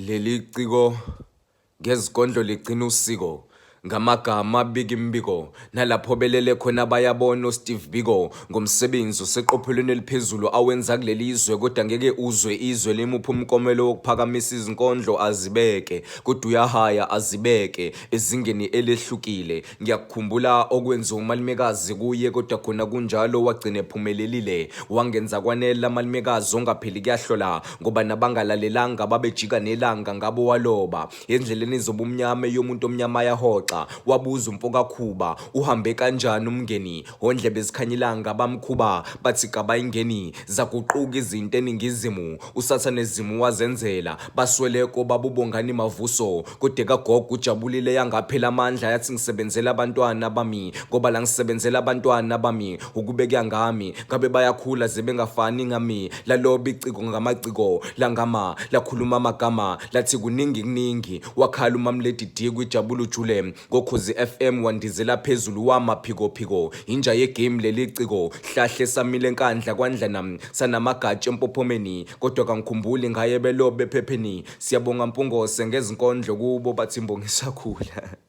Leli ciko ngezikondlo ligcina usiko ngamagama abika imbiko nalapho belele khona bayabona uSteve Biko ngomsebenzi oseqophelweni eliphezulu awenza kuleli izwe kodwa ngeke uzwe izwe limupha umkomelo wokuphakamisa izinkondlo azibeke kodwa uyahaya azibeke ezingeni elehlukile. Ngiyakukhumbula okwenza umalumekazi kuye kodwa khona kunjalo wagcina ephumelelile wangenza kwanele amalumekazi ongapheli kuyahlola ngoba nabangalalelanga babejika nelanga ngabo waloba endleleni zobumnyama yomuntu omnyama yahoxa wabuza umfoka khuba uhambe kanjani umngeni ondlebe zikhanyilanga bamkhuba bathi gaba ingeni zaguquka izinto eningizimu usathanezimu wazenzela basweleko babubongani mavuso kodwa kagogo ujabulile yangaphela amandla yathi ngisebenzela abantwana bami ngoba la ngisebenzela abantwana bami ukubeka ngami ngabe bayakhula zebengafani ngami laloba iciko ngamaciko langama lakhuluma amagama lathi kuningi wakhala umamledi diki ujabula ujule ngokhozi FM wandizela phezulu wamaphiko inja yegame leli ciko hlahle samile enkandla kwandla nami sanamagatshe empophomeni kodwa kangikhumbuli ngaye belobe phepheni siyabonga mpungose ngezinkondlo kubo bathi imbongisakhula.